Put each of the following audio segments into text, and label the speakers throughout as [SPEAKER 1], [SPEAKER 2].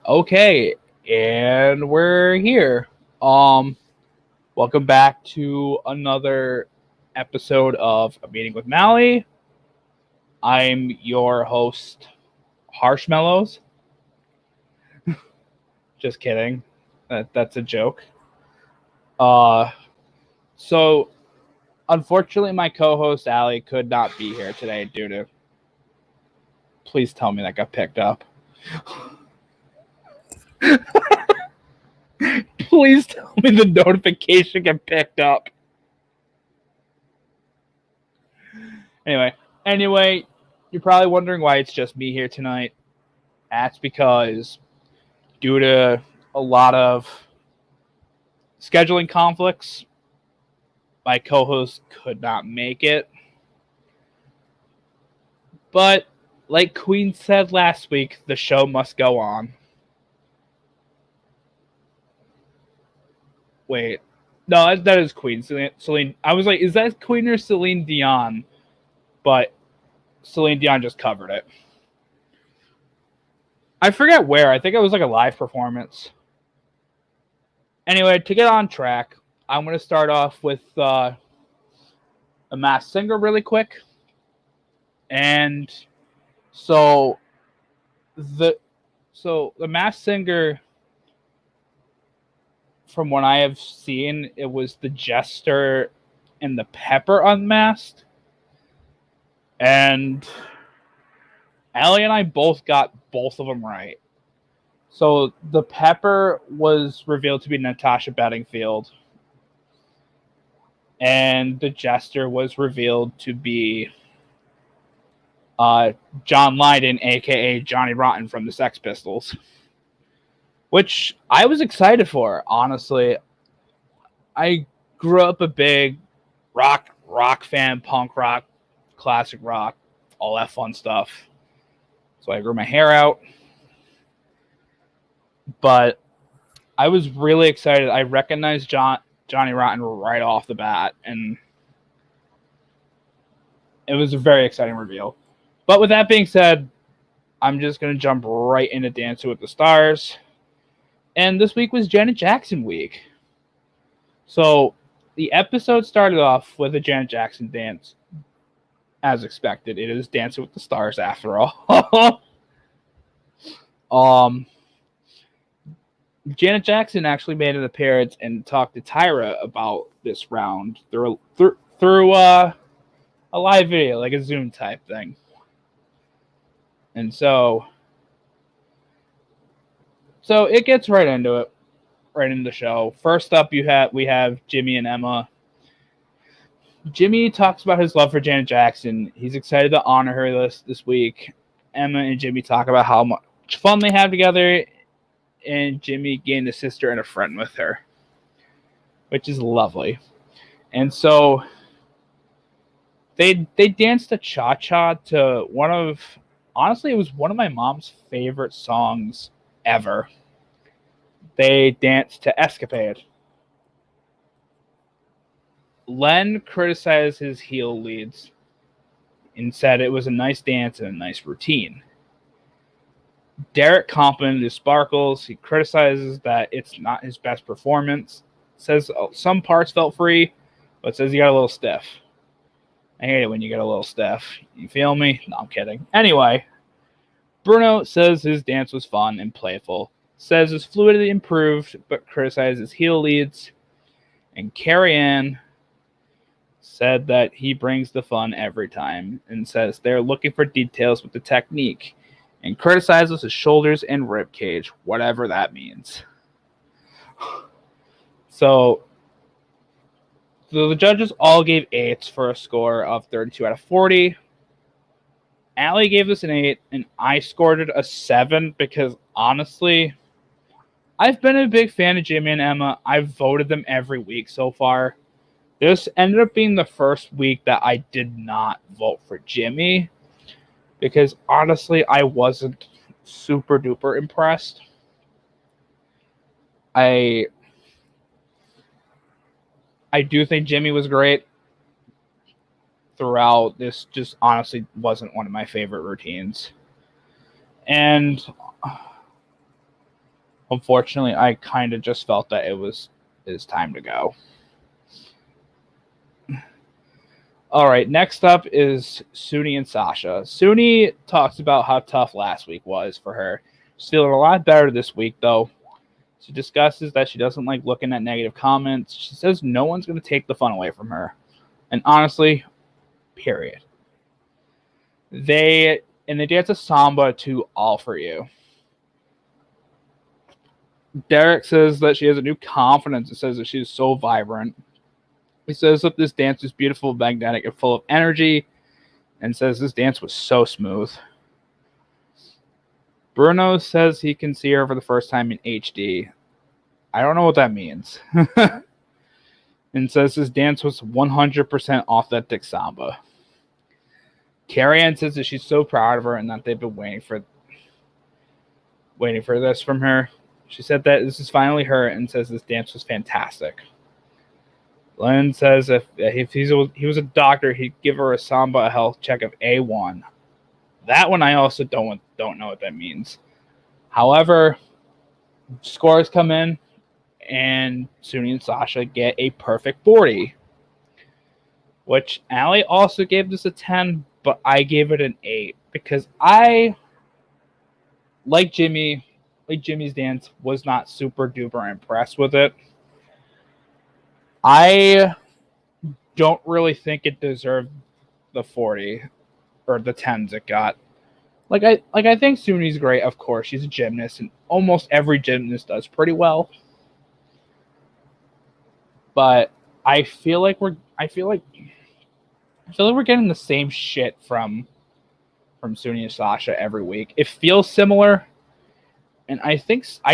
[SPEAKER 1] Okay, and we're here. Um, Welcome back to another episode of A Meeting with Maly. I'm your host, Harshmellows. Just kidding. That's a joke. Uh, so unfortunately, my co-host Allie could not be here today due to. Please tell me that got picked up. Please tell me the notification got picked up. Anyway, you're probably wondering why it's just me here tonight. That's because due to a lot of scheduling conflicts, my co-host could not make it. But like Queen said last week, the show must go on. Wait. No, that is Queen. Celine. I was like, is that Queen or Celine Dion? But Celine Dion just covered it. I forget where. I think it was like a live performance. Anyway, to get on track, I'm going to start off with a Masked Singer really quick. And so the Masked Singer, from what I have seen, it was the Jester and the Pepper unmasked. And Allie and I both got both of them right. So the Pepper was revealed to be Natasha Bedingfield. And the Jester was revealed to be John Lydon, a.k.a. Johnny Rotten from the Sex Pistols. Which I was excited for, honestly. I grew up a big rock fan, punk rock, classic rock, all that fun stuff. So I grew my hair out. But I was really excited. I recognized Johnny Rotten right off the bat, and it was a very exciting reveal. But with that being said, I'm just going to jump right into Dancing with the Stars. And this week was Janet Jackson week. So the episode started off with a Janet Jackson dance. As expected, it is Dancing with the Stars after all. Janet Jackson actually made an appearance and talked to Tyra about this round through a live video, like a Zoom type thing. And so it gets right into the show. First up, we have Jimmy and Emma. Jimmy talks about his love for Janet Jackson. He's excited to honor her this week. Emma and Jimmy talk about how much fun they have together, and Jimmy gained a sister and a friend with her, which is lovely. And so they danced a cha-cha to honestly, it was one of my mom's favorite songs ever. They danced to Escapade. Len criticized his heel leads and said it was a nice dance and a nice routine. Derek complimented his sparkles. He criticizes that it's not his best performance. Says some parts felt free, but says he got a little stiff. I hate it when you get a little stiff. You feel me? No, I'm kidding. Anyway, Bruno says his dance was fun and playful. Says his fluidity improved, but criticizes heel leads. And Carrie Ann said that he brings the fun every time and says they're looking for details with the technique and criticizes his shoulders and rib cage, whatever that means. So the judges all gave 8s for a score of 32 out of 40. Allie gave this an 8, and I scored it a 7 because, honestly, I've been a big fan of Jimmy and Emma. I've voted them every week so far. This ended up being the first week that I did not vote for Jimmy because, honestly, I wasn't super duper impressed. I do think Jimmy was great throughout. This just honestly wasn't one of my favorite routines. And Unfortunately, I kind of just felt that it was time to go. All right, next up is Suny and Sasha. Suny talks about how tough last week was for her. She's feeling a lot better this week, though. She discusses that she doesn't like looking at negative comments. She says no one's going to take the fun away from her. And honestly, period. They dance a samba to All For You. Derek says that she has a new confidence. It says that she is so vibrant. He says that this dance is beautiful, magnetic, and full of energy, and says this dance was so smooth. Bruno says he can see her for the first time in HD. I don't know what that means. And says this dance was 100% authentic samba. Carrie Ann says that she's so proud of her and that they've been waiting for this from her. She said that this is finally her and says this dance was fantastic. Len says if he was a doctor, he'd give her a samba health check of A1. That one I also don't know what that means. However, scores come in, and Suny and Sasha get a perfect 40. Which Allie also gave this a 10, but I gave it an 8 because I like Jimmy's dance, was not super duper impressed with it. I don't really think it deserved the 40 or the 10s it got. I think Suny's great, of course. She's a gymnast, and almost every gymnast does pretty well. But I feel like we're getting the same shit from Suny and Sasha every week. It feels similar. And I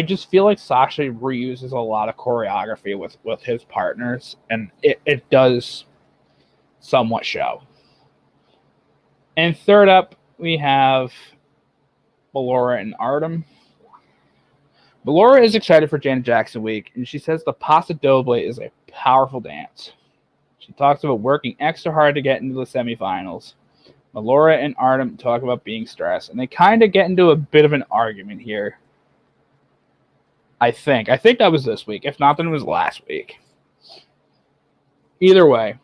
[SPEAKER 1] just feel like Sasha reuses a lot of choreography with his partners, and it does somewhat show. And third up, we have Melora and Artem. Melora is excited for Janet Jackson Week, and she says the Paso Doble is a powerful dance. She talks about working extra hard to get into the semifinals. Melora and Artem talk about being stressed, and they kind of get into a bit of an argument here. I think that was this week. If not, then it was last week. Either way,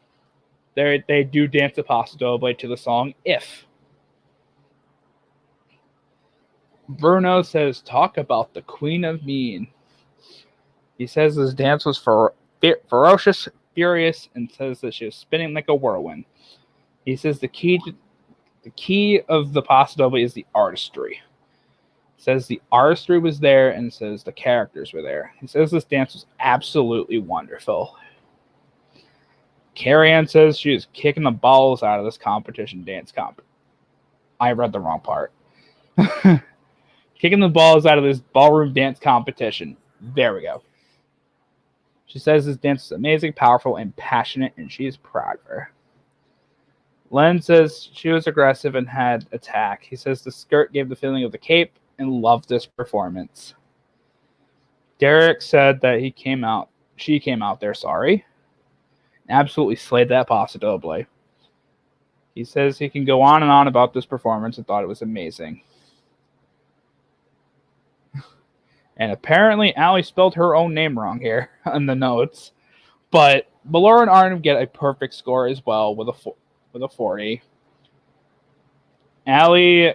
[SPEAKER 1] they do dance the Paso Doble to the song If. Bruno says, talk about the Queen of Mean. He says this dance was ferocious, furious, and says that she was spinning like a whirlwind. He says the key of the Paso Doble is the artistry. Says the artistry was there and says the characters were there. He says this dance was absolutely wonderful. Carrie Ann says she is kicking the balls out of this dance comp. I read the wrong part. Kicking the balls out of this ballroom dance competition. There we go. She says this dance is amazing, powerful, and passionate, and she is proud of her. Len says she was aggressive and had attack. He says the skirt gave the feeling of the cape and loved this performance. Derek said that she came out there, absolutely slayed that Paso Doble. He says he can go on and on about this performance and thought it was amazing. And apparently Allie spelled her own name wrong here on the notes. But Melora and Artem get a perfect score as well with a 40. Allie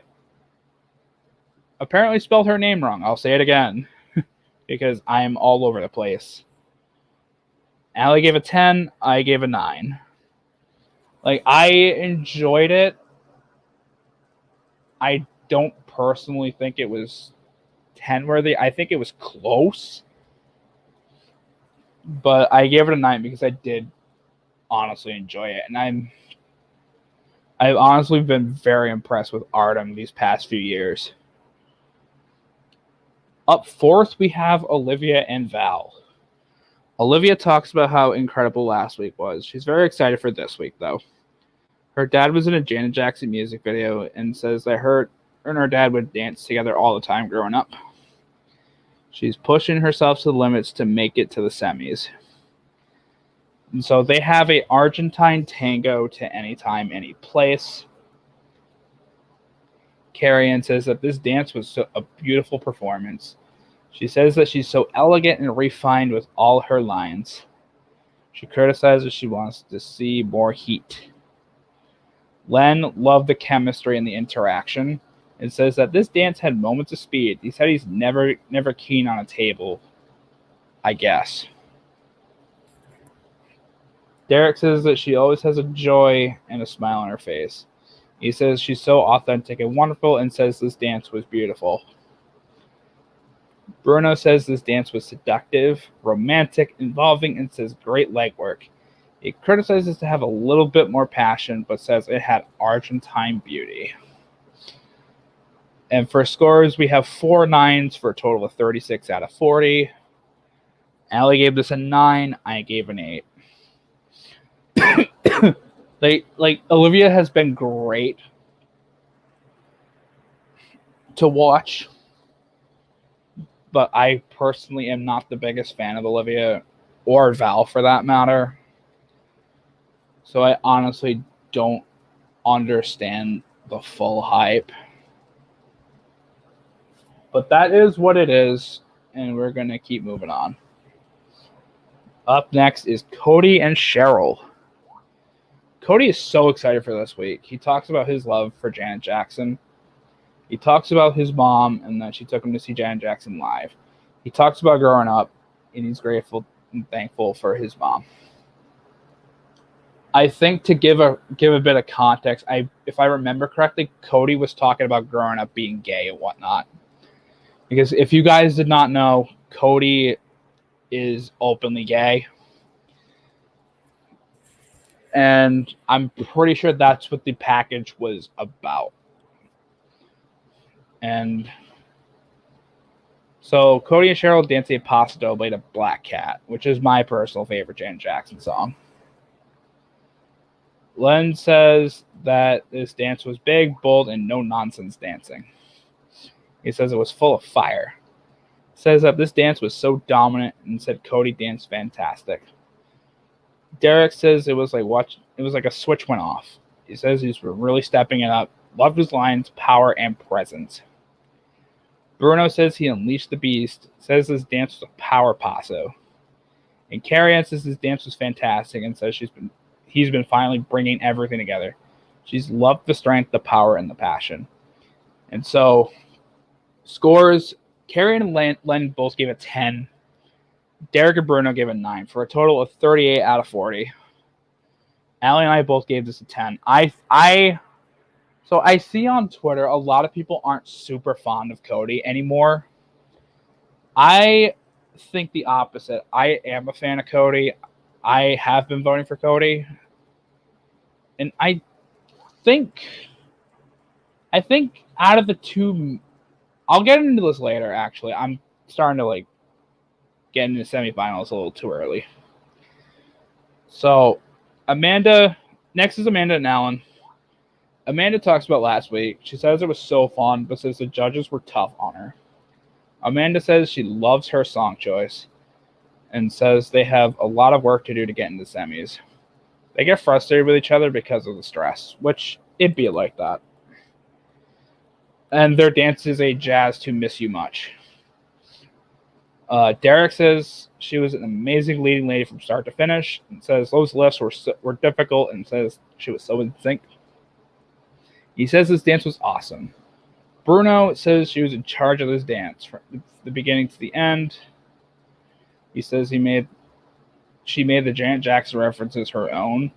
[SPEAKER 1] apparently spelled her name wrong. I'll say it again because I'm all over the place. Allie gave a 10. I gave a 9. I enjoyed it. I don't personally think it was 10 worthy. I think it was close. But I gave it a 9 because I did honestly enjoy it. And I've honestly been very impressed with Artem these past few years. Up fourth, we have Olivia and Val. Olivia talks about how incredible last week was. She's very excited for this week, though. Her dad was in a Janet Jackson music video and says that her and her dad would dance together all the time growing up. She's pushing herself to the limits to make it to the semis. And so they have a Argentine tango to any time, any place. Carrie Ann says that this dance was a beautiful performance. She says that she's so elegant and refined with all her lines. She criticizes she wants to see more heat. Len loved the chemistry and the interaction and says that this dance had moments of speed. He said he's never keen on a table, I guess. Derek says that she always has a joy and a smile on her face. He says she's so authentic and wonderful and says this dance was beautiful. Bruno says this dance was seductive, romantic, involving, and says great legwork. He criticizes to have a little bit more passion, but says it had Argentine beauty. And for scores, we have 4 9s for a total of 36 out of 40. Allie gave this a 9. I gave an 8. Olivia has been great to watch, but I personally am not the biggest fan of Olivia or Val for that matter. So I honestly don't understand the full hype. But that is what it is, and we're going to keep moving on. Up next is Cody and Cheryl. Cody is so excited for this week. He talks about his love for Janet Jackson. He talks about his mom and that she took him to see Janet Jackson live. He talks about growing up, and he's grateful and thankful for his mom. I think to give a bit of context, if I remember correctly, Cody was talking about growing up being gay and whatnot. Because if you guys did not know, Cody is openly gay. And I'm pretty sure that's what the package was about. And so Cody and Cheryl dance a Paso Doble to Black Cat, which is my personal favorite Janet Jackson song. Len says that this dance was big, bold, and no-nonsense dancing. He says it was full of fire. Says that this dance was so dominant and said Cody danced fantastic. Derek says it was like a switch went off. He says he's really stepping it up. Loved his lines, power, and presence. Bruno says he unleashed the beast. Says this dance was a power paso. And Carrie Ann says this dance was fantastic and says he's been finally bringing everything together. She's loved the strength, the power, and the passion. And so, scores, Carrie and Len both gave it 10. Derek and Bruno gave it 9 for a total of 38 out of 40. Allie and I both gave this a 10. So I see on Twitter a lot of people aren't super fond of Cody anymore. I think the opposite. I am a fan of Cody. I have been voting for Cody. And I think out of the two, I'll get into this later, actually. I'm starting to get into the semifinals a little too early. So next is Amanda and Alan. Amanda talks about last week. She says it was so fun, but says the judges were tough on her. Amanda says she loves her song choice and says they have a lot of work to do to get into semis. They get frustrated with each other because of the stress, which it'd be like that. And their dance is a jazz to Miss You Much. Derek says she was an amazing leading lady from start to finish, and says those lifts were difficult, and says she was so in sync. He says this dance was awesome. Bruno says she was in charge of this dance from the beginning to the end. He says she made the Janet Jackson references her own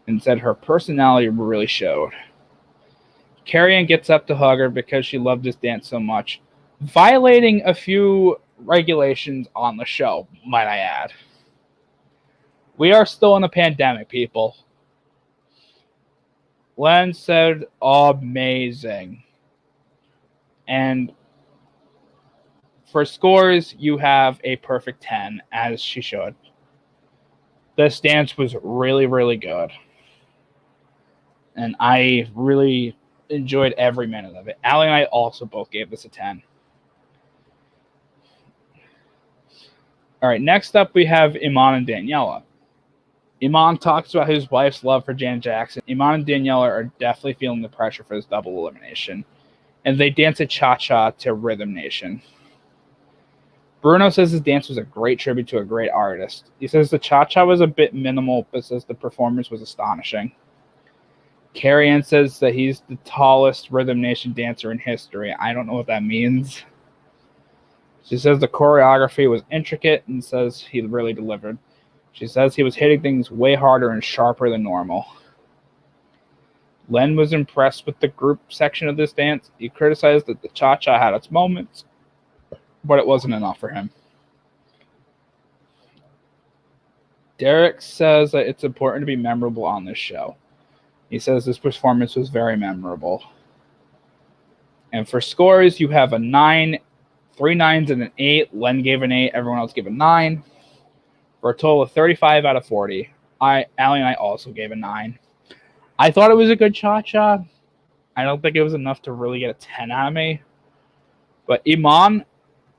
[SPEAKER 1] and said her personality really showed. Carrie Ann gets up to hug her because she loved this dance so much, violating a few regulations on the show, might I add. We are still in a pandemic, people. Len said, amazing. And for scores, you have a perfect 10, as she should. This dance was really, really good. And I really enjoyed every minute of it. Allie and I also both gave this a 10. All right, next up we have Iman and Daniella. Iman talks about his wife's love for Janet Jackson. Iman and Daniella are definitely feeling the pressure for this double elimination. And they dance a cha-cha to Rhythm Nation. Bruno says his dance was a great tribute to a great artist. He says the cha-cha was a bit minimal, but says the performance was astonishing. Carrie Ann says that he's the tallest Rhythm Nation dancer in history. I don't know what that means. She says the choreography was intricate and says he really delivered. She says he was hitting things way harder and sharper than normal. Len was impressed with the group section of this dance. He criticized that the cha-cha had its moments, but it wasn't enough for him. Derek says that it's important to be memorable on this show. He says this performance was very memorable. And for scores, you have a 9, 3 9s, and an 8. Len gave an 8. Everyone else gave a 9. For a total of 35 out of 40. Allie and I also gave a 9. I thought it was a good cha-cha. I don't think it was enough to really get a 10 out of me. But Iman,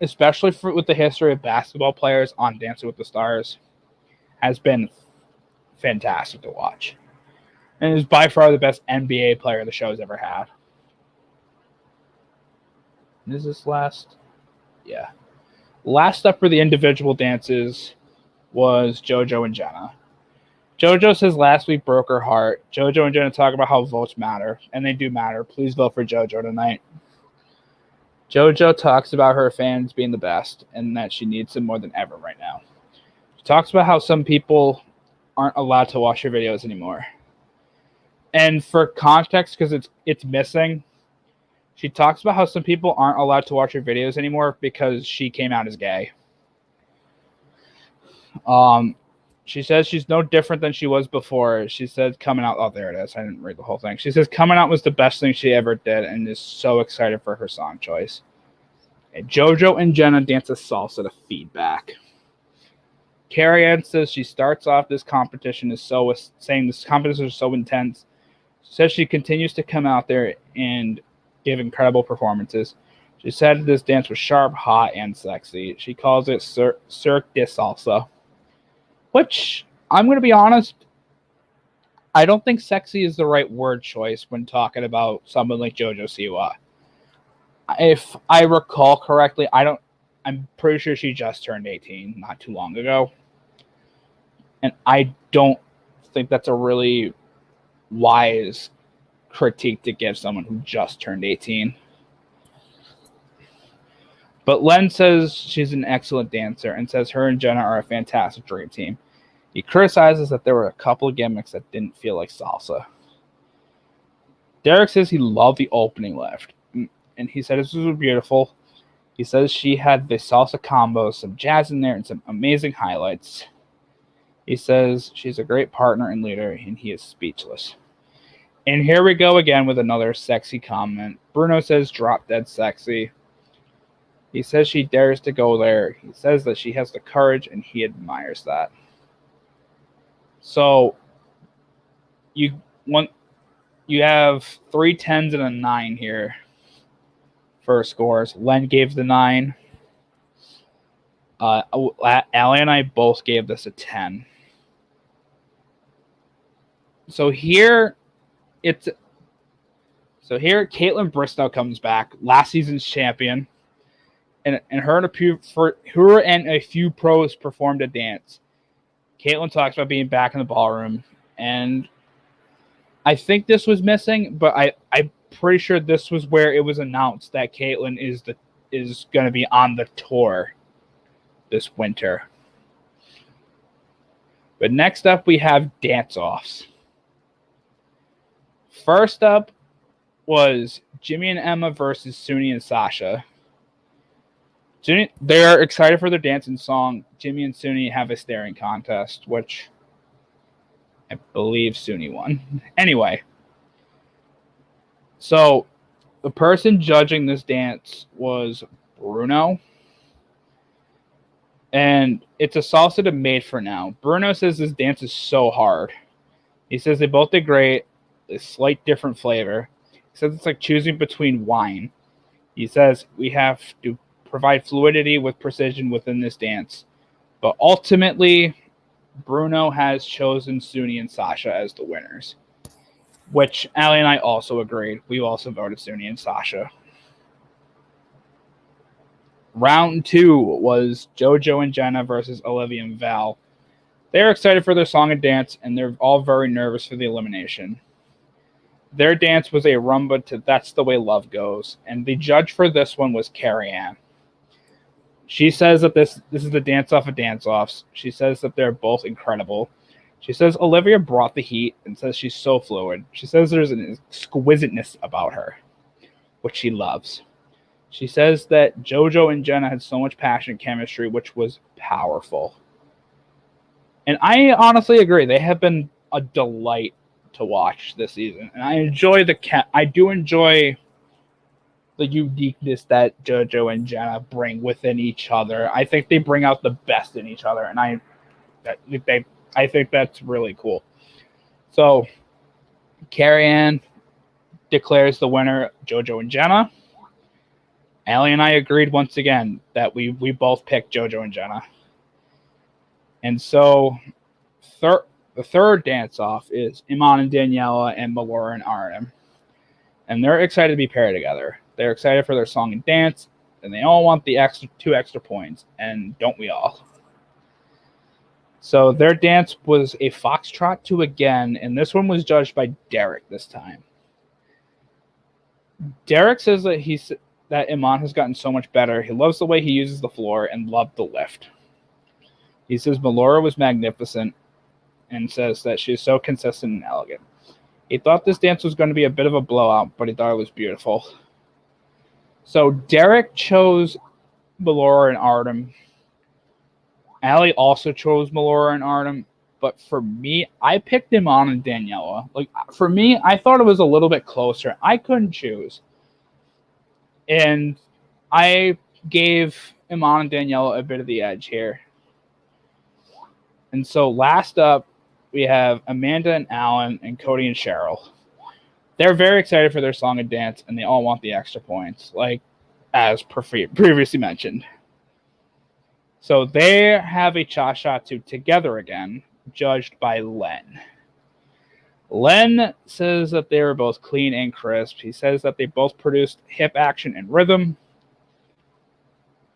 [SPEAKER 1] especially with the history of basketball players on Dancing with the Stars, has been fantastic to watch. And is by far the best NBA player the show's ever had. Is this last? Yeah. Last up for the individual dances was JoJo and Jenna. JoJo says last week broke her heart. JoJo and Jenna talk about how votes matter, and they do matter. Please vote for JoJo tonight. JoJo talks about her fans being the best and that she needs them more than ever right now. She talks about how some people aren't allowed to watch her videos anymore. And for context, because it's missing, she talks about how some people aren't allowed to watch her videos anymore because she came out as gay. She says she's no different than she was before. She said coming out... Oh, there it is. I didn't read the whole thing. She says coming out was the best thing she ever did and is so excited for her song choice. And JoJo and Jenna dance a salsa to feedback. Carrie Ann says she starts off this competition saying this competition is so intense. She says she continues to come out there and give incredible performances. She said this dance was sharp, hot, and sexy. She calls it Cirque de Salsa. Which, I'm going to be honest, I don't think sexy is the right word choice when talking about someone like JoJo Siwa. If I recall correctly, I'm pretty sure she just turned 18 not too long ago. And I don't think that's a really wise critique to give someone who just turned 18. But Len says she's an excellent dancer and says her and Jenna are a fantastic dream team. He criticizes that there were a couple of gimmicks that didn't feel like salsa. Derek says he loved the opening lift, and he said this was beautiful. He says she had the salsa combo, some jazz in there, and some amazing highlights. He says she's a great partner and leader, and he is speechless. And here we go again with another sexy comment. Bruno says drop dead sexy. He says she dares to go there. He says that she has the courage, and he admires that. So you have 3 10s and a 9 here for scores. Len gave the 9. Allie and I both gave this a 10. So here Caitlin Bristow comes back, last season's champion, and her and a few pros performed a dance. Caitlin talks about being back in the ballroom, and I think this was missing, but I'm pretty sure this was where it was announced that Caitlin is going to be on the tour this winter. But next up, we have dance-offs. First up was Jimmy and Emma versus Suny and Sasha. They are excited for their dancing song. Jimmy and Suny have a staring contest, which I believe Suny won. Anyway, so the person judging this dance was Bruno. And it's a salsa to made for now. Bruno says this dance is so hard. He says they both did great. A slight different flavor. He says it's like choosing between wine. He says we have to provide fluidity with precision within this dance. But ultimately, Bruno has chosen Suny and Sasha as the winners, which Allie and I also agreed. We also voted Suny and Sasha. Round 2 was JoJo and Jenna versus Olivia and Val. They're excited for their song and dance, and they're all very nervous for the elimination. Their dance was a rumba to That's the Way Love Goes, and the judge for this one was Carrie Ann. She says that this is the dance-off of dance-offs. She says that they're both incredible. She says Olivia brought the heat and says she's so fluid. She says there's an exquisiteness about her, which she loves. She says that JoJo and Jenna had so much passion and chemistry, which was powerful. And I honestly agree. They have been a delight to watch this season. And I enjoy I do enjoy the uniqueness that JoJo and Jenna bring within each other. I think they bring out the best in each other, and I think that's really cool. So, Carrie Ann declares the winner, JoJo and Jenna. Allie and I agreed once again that we both picked JoJo and Jenna. And so, the third dance-off is Iman and Daniella and Maly and Artem. And they're excited to be paired together. They're excited for their song and dance, and they all want the two extra points, and don't we all? So their dance was a foxtrot 2 again, and this one was judged by Derek this time. Derek says that Iman has gotten so much better. He loves the way he uses the floor and loved the lift. He says Maly was magnificent and says that she's so consistent and elegant. He thought this dance was going to be a bit of a blowout, but he thought it was beautiful. So Derek chose Maly and Artem. Allie also chose Maly and Artem. But for me, I picked Iman and Daniella. For me, I thought it was a little bit closer. I couldn't choose. And I gave Iman and Daniella a bit of the edge here. And so last up, we have Amanda and Alan and Cody and Cheryl. They're very excited for their song and dance, and they all want the extra points, as previously mentioned. So they have a cha-cha together again, judged by Len. Len says that they were both clean and crisp. He says that they both produced hip action and rhythm.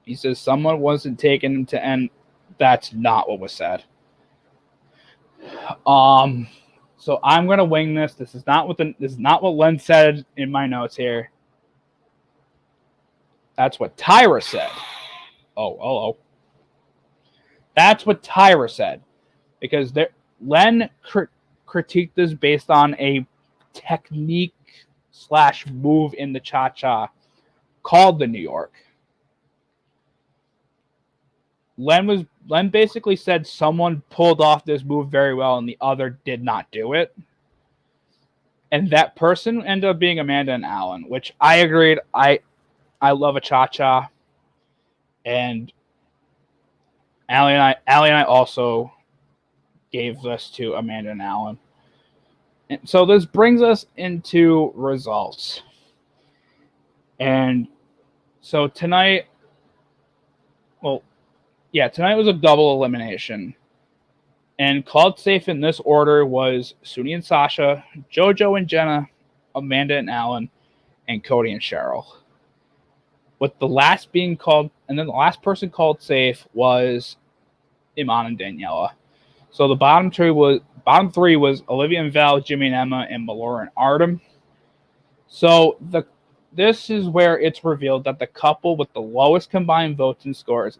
[SPEAKER 1] He says someone wasn't taking them to end. That's not what was said. So I'm gonna wing this. This is not what Len said in my notes here. That's what Tyra said. Oh, hello. That's what Tyra said, because Len critiqued this based on a technique / move in the cha-cha called the New York. Len basically said someone pulled off this move very well and the other did not do it. And that person ended up being Amanda and Alan, which I agreed. I love a cha-cha. And Allie and I also gave this to Amanda and Alan. And so this brings us into results. And so tonight was a double elimination. And called safe in this order was Suny and Sasha, JoJo and Jenna, Amanda and Alan, and Cody and Cheryl. With the last being called, and then the last person called safe was Iman and Daniella. So the bottom three was Olivia and Val, Jimmy and Emma, and Maly and Artem. So this is where it's revealed that the couple with the lowest combined votes and scores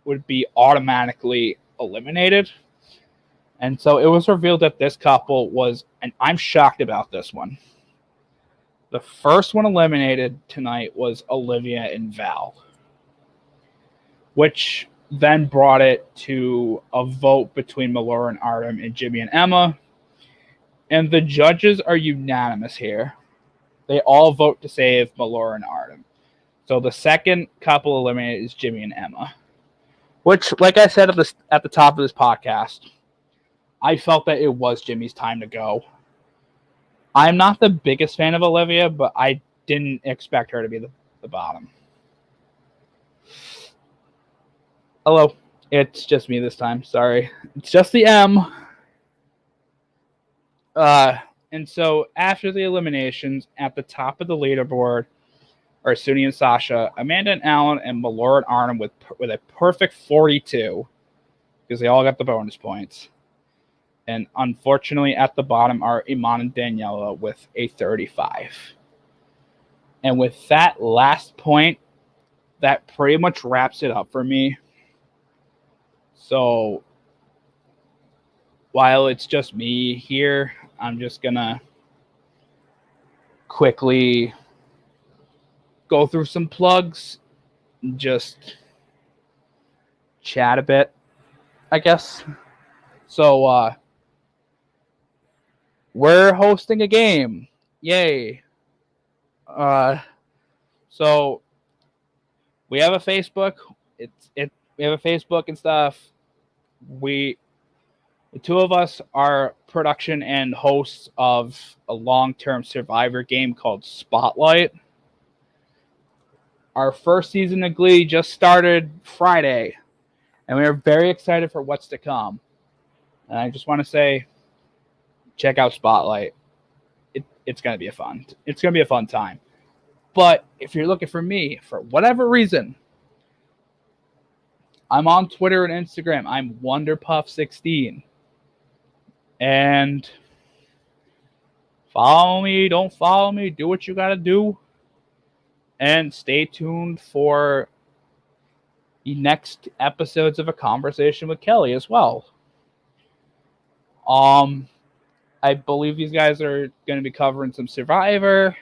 [SPEAKER 1] would be automatically eliminated. And so it was revealed that this couple was, and I'm shocked about this one. The first one eliminated tonight was Olivia and Val, which then brought it to a vote between Maly and Artem and Jimmy and Emma. And the judges are unanimous here. They all vote to save Maly and Artem. So the second couple eliminated is Jimmy and Emma, which, like I said at the top of this podcast, I felt that it was Jimmy's time to go. I'm not the biggest fan of Olivia, but I didn't expect her to be the bottom. Hello. It's just me this time. Sorry. It's just the M. And so after the eliminations, at the top of the leaderboard, are Suny and Sasha, Amanda and Alan, and Maly and Artem with a perfect 42 because they all got the bonus points. And unfortunately, at the bottom are Iman and Daniella with a 35. And with that last point, that pretty much wraps it up for me. So while it's just me here, I'm just going to quickly go through some plugs and just chat a bit, I guess. So we're hosting a game. Yay. So we have a Facebook. We have a Facebook and stuff. The two of us are production and hosts of a long-term Survivor game called Spotlight. Our first season of Glee just started Friday, and we are very excited for what's to come. And I just want to say, check out Spotlight. It's gonna be a fun time. But if you're looking for me, for whatever reason, I'm on Twitter and Instagram. I'm WonderPuff16. And follow me, don't follow me, do what you gotta do. And stay tuned for the next episodes of A Conversation with Kelly as well. I believe these guys are going to be covering some Survivor,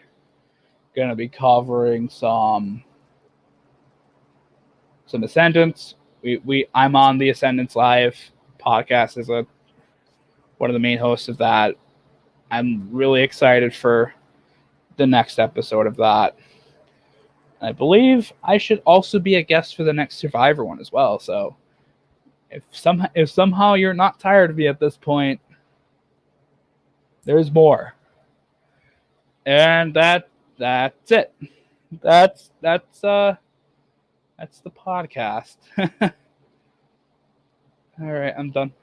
[SPEAKER 1] going to be covering some Ascendants. I'm on the Ascendants Live podcast as one of the main hosts of that. I'm really excited for the next episode of that. I believe I should also be a guest for the next Survivor one as well. So if somehow you're not tired of me at this point, there's more. And that's it. That's the podcast. All right, I'm done.